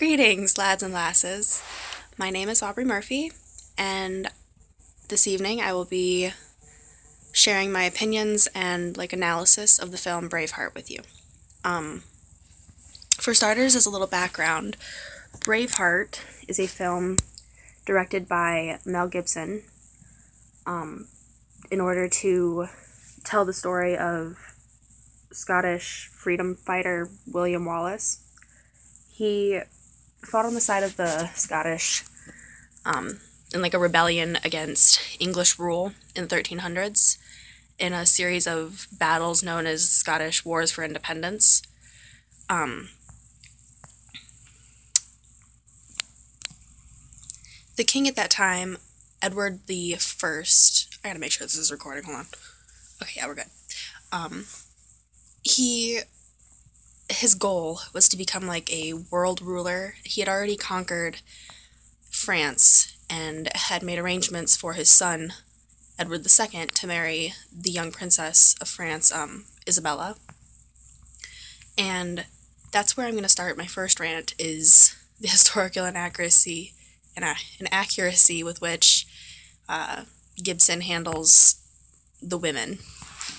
Greetings, lads and lasses. My name is Aubrey Murphy, and this evening I will be sharing my opinions and analysis of the film Braveheart with you. Um, for starters, as a little background, Braveheart is a film directed by Mel Gibson in order to tell the story of Scottish freedom fighter William Wallace. He fought on the side of the Scottish in a rebellion against English rule in the 1300s in a series of battles known as Scottish Wars for Independence. The king at that time, Edward the First, I gotta make sure this is recording, hold on. Okay, yeah, we're good. His goal was to become a world ruler. He had already conquered France and had made arrangements for his son, Edward II, to marry the young princess of France, Isabella. And that's where I'm going to start my first rant, is the historical inaccuracy with which Gibson handles the women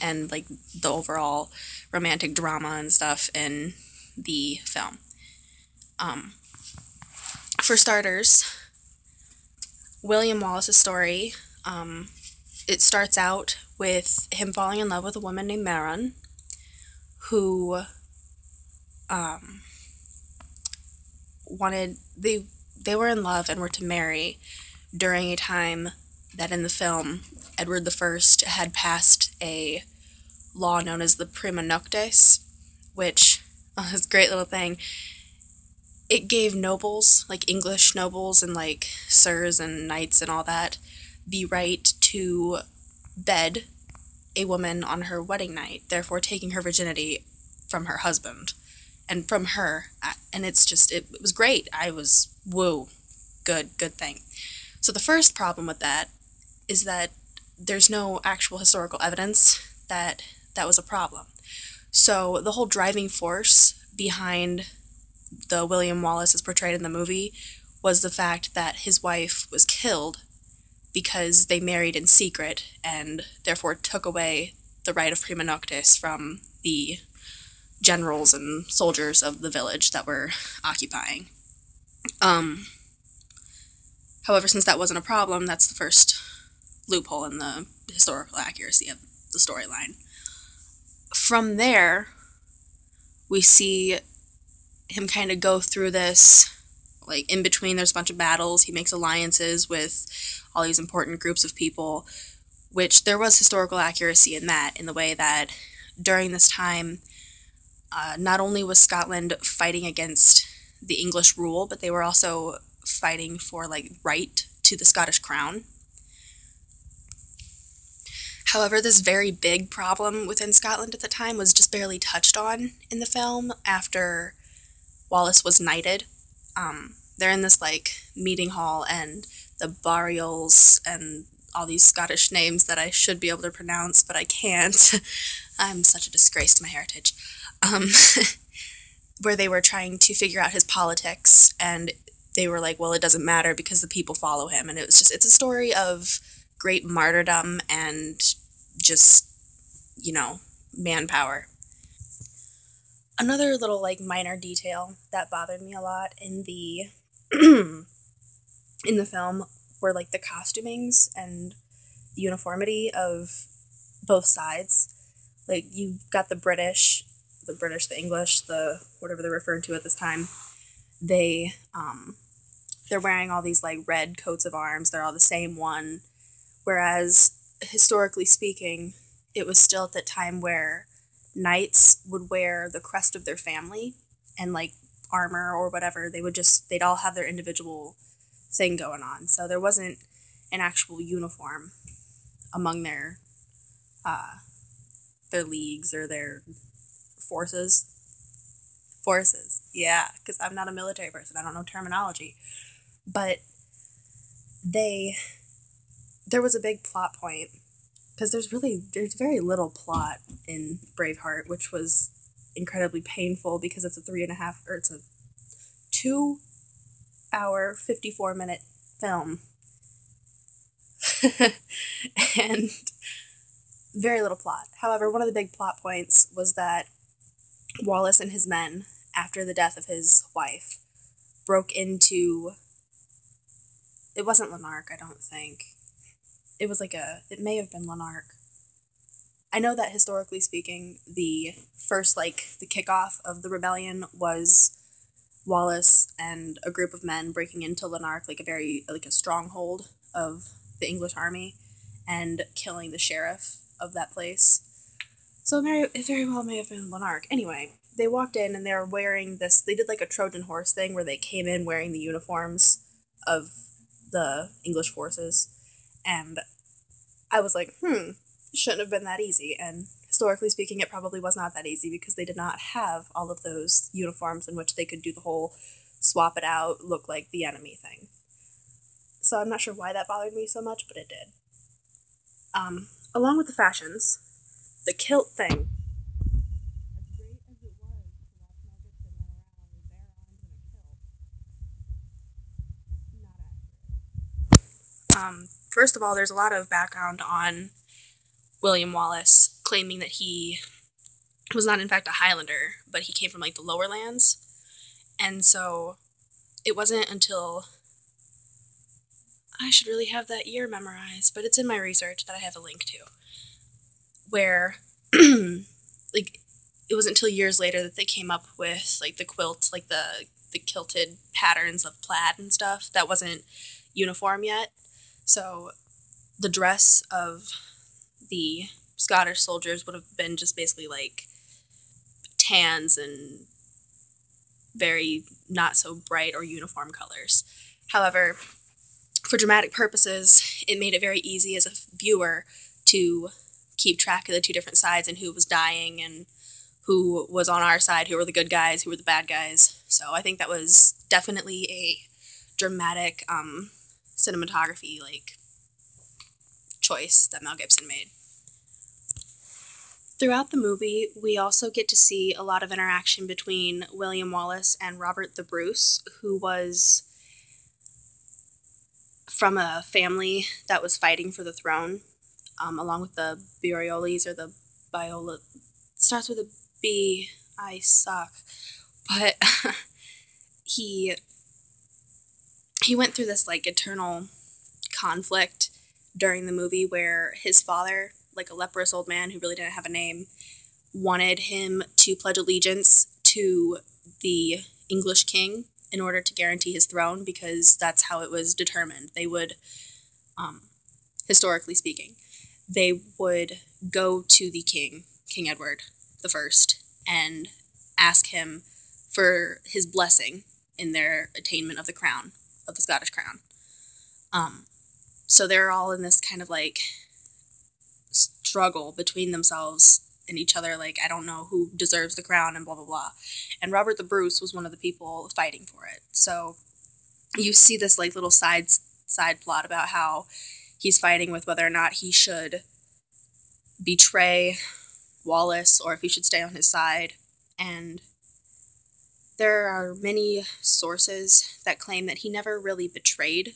and the overall romantic drama and stuff in the film. For starters, William Wallace's story, it starts out with him falling in love with a woman named Maron, who they were in love and were to marry during a time that in the film Edward I had passed a law known as the Prima Noctes, which is a great little thing. It gave nobles, English nobles and sirs and knights and all that, the right to bed a woman on her wedding night, therefore taking her virginity from her husband and from her. And it was great. I was, woo, good thing. So the first problem with that is that there's no actual historical evidence that that was a problem. So the whole driving force behind the William Wallace as portrayed in the movie was the fact that his wife was killed because they married in secret and therefore took away the right of prima noctis from the generals and soldiers of the village that were occupying. However, since that wasn't a problem, that's the first loophole in the historical accuracy of the storyline. From there, we see him kind of go through this, in between there's a bunch of battles, he makes alliances with all these important groups of people, which there was historical accuracy in that, in the way that during this time, not only was Scotland fighting against the English rule, but they were also fighting for, right to the Scottish crown. However, this very big problem within Scotland at the time was just barely touched on in the film after Wallace was knighted. They're in this meeting hall, and the Barials and all these Scottish names that I should be able to pronounce, but I can't. I'm such a disgrace to my heritage. Where they were trying to figure out his politics, and they were well, it doesn't matter because the people follow him. And it's a story of great martyrdom and just, manpower. Another little minor detail that bothered me a lot in the in the film were the costumings and the uniformity of both sides. You've got the British, the English, the whatever they're referred to at this time. They're wearing all these red coats of arms. They're all the same one. Whereas historically speaking, it was still at that time where knights would wear the crest of their family and armor or whatever. They'd all have their individual thing going on. So there wasn't an actual uniform among their leagues or their forces. Yeah, because I'm not a military person. I don't know terminology. But there was a big plot point, because there's very little plot in Braveheart, which was incredibly painful because it's a 2 6-hour, 54-minute film. And very little plot. However, one of the big plot points was that Wallace and his men, after the death of his wife, broke into... It wasn't Lanark, I don't think. It was it may have been Lanark. I know that historically speaking, the first, the kickoff of the rebellion was Wallace and a group of men breaking into Lanark, a stronghold of the English army, and killing the sheriff of that place. So it very well may have been Lanark. Anyway, they walked in and they were wearing this, they did a Trojan horse thing where they came in wearing the uniforms of the English forces, and I was like, it shouldn't have been that easy, and historically speaking, it probably was not that easy because they did not have all of those uniforms in which they could do the whole swap it out, look like the enemy thing. So I'm not sure why that bothered me so much, but it did. Along with the fashions, the kilt thing. As great as it was to watch Mel Gibson run around with bare arms in a kilt, not accurate. First of all, there's a lot of background on William Wallace claiming that he was not in fact a Highlander, but he came from the lower lands. And so it wasn't until... I should really have that year memorized, but it's in my research that I have a link to, where it wasn't until years later that they came up with the quilts, the kilted patterns of plaid and stuff. That wasn't uniform yet. So the dress of the Scottish soldiers would have been just basically tans and very not so bright or uniform colors. However, for dramatic purposes, it made it very easy as a viewer to keep track of the two different sides and who was dying and who was on our side, who were the good guys, who were the bad guys. So I think that was definitely a dramatic cinematography choice that Mel Gibson made. Throughout the movie, we also get to see a lot of interaction between William Wallace and Robert the Bruce, who was from a family that was fighting for the throne, along with the Biolis or the Biola. Starts with a B. I suck. But he went through this eternal conflict during the movie where his father, a leprous old man who really didn't have a name, wanted him to pledge allegiance to the English king in order to guarantee his throne, because that's how it was determined. They would, historically speaking, they would go to the king, King Edward I, and ask him for his blessing in their attainment of the crown, of the Scottish crown. So they're all in this kind of struggle between themselves and each other, I don't know who deserves the crown and blah blah blah. And Robert the Bruce was one of the people fighting for it. So you see this little side plot about how he's fighting with whether or not he should betray Wallace or if he should stay on his side. And there are many sources that claim that he never really betrayed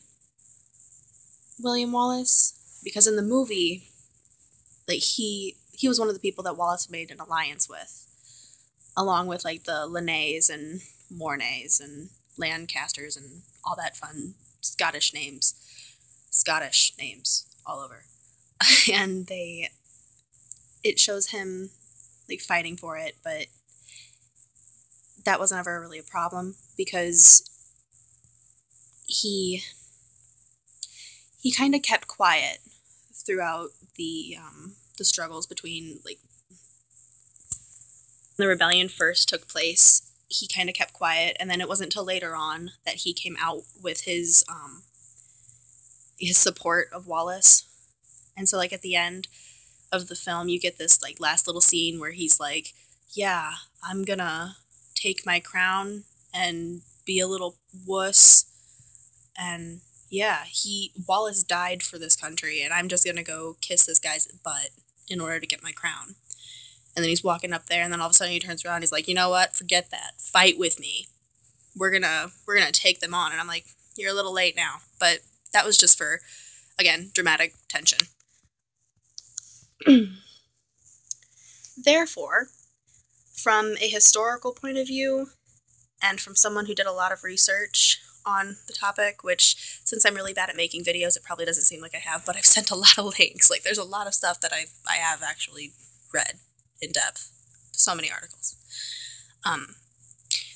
William Wallace, because in the movie, he was one of the people that Wallace made an alliance with, along with the Linnaeus and Mornays and Lancasters and all that fun Scottish names all over. And it shows him fighting for it, but that was never really a problem because he kind of kept quiet throughout the struggles between the rebellion first took place. He kind of kept quiet, and then it wasn't until later on that he came out with his support of Wallace. And so at the end of the film, you get this last little scene where he's yeah, I'm gonna take my crown and be a little wuss, and yeah, Wallace died for this country, and I'm just gonna go kiss this guy's butt in order to get my crown. And then he's walking up there, and then all of a sudden he turns around and he's you know what? Forget that. Fight with me. we're gonna take them on. And I'm like, you're a little late now. But that was just for, again, dramatic tension. Therefore, from a historical point of view, and from someone who did a lot of research on the topic, which, since I'm really bad at making videos, it probably doesn't seem like I have, but I've sent a lot of links. Like, there's a lot of stuff that I have actually read in depth. So many articles.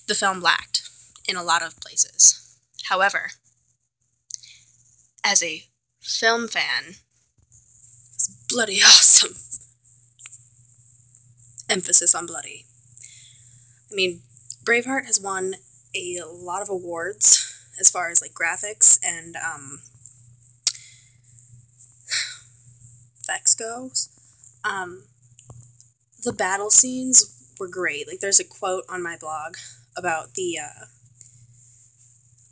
The film lacked in a lot of places. However, as a film fan, it's bloody awesome. Emphasis on bloody. I mean, Braveheart has won a lot of awards as far as, like, graphics and effects goes. The battle scenes were great. Like, there's a quote on my blog about the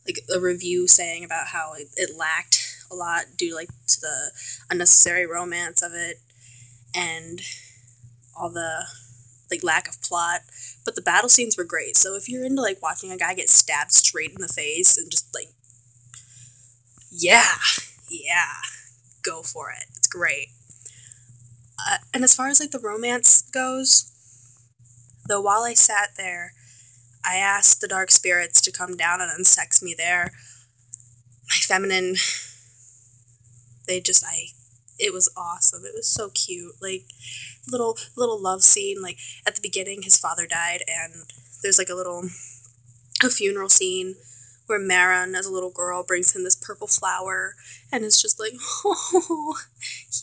like a review saying about how it lacked a lot due to the unnecessary romance of it and all the lack of plot, but the battle scenes were great. So if you're into watching a guy get stabbed straight in the face and just yeah, go for it. It's great. And as far as the romance goes, though, while I sat there, I asked the dark spirits to come down and unsex me there. My feminine, it was awesome. It was so cute. Little love scene. At the beginning, his father died, and there's a funeral scene where Marin, as a little girl, brings him this purple flower, and it's just oh,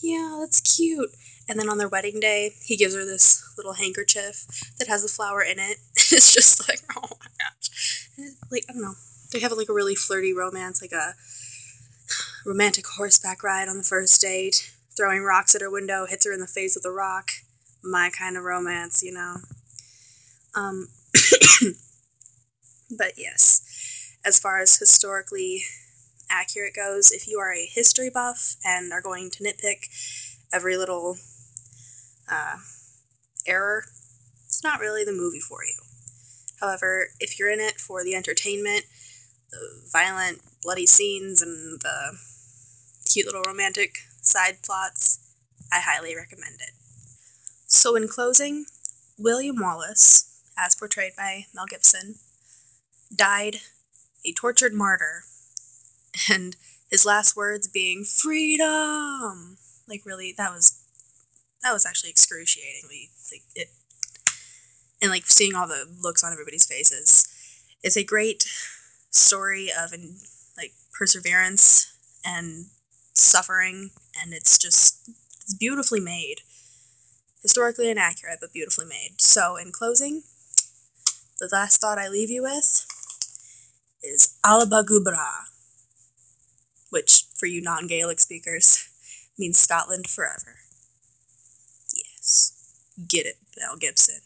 yeah, that's cute. And then on their wedding day, he gives her this little handkerchief that has the flower in it. It's just oh my gosh. I don't know. They have a really flirty romance, a romantic horseback ride on the first date, throwing rocks at her window, hits her in the face with a rock. My kind of romance, you know. But yes, as far as historically accurate goes, if you are a history buff and are going to nitpick every little error, it's not really the movie for you. However, if you're in it for the entertainment, the violent, bloody scenes, and the cute little romantic side plots, I highly recommend it. So in closing, William Wallace, as portrayed by Mel Gibson, died a tortured martyr, and his last words being "freedom." Really, that was actually excruciatingly it, and seeing all the looks on everybody's faces. It's a great story of perseverance and suffering, and it's beautifully made, historically inaccurate, but beautifully made. So in closing, the last thought I leave you with is Alba Gubra, which, for you non-Gaelic speakers, means Scotland forever. Yes. Get it, Mel Gibson.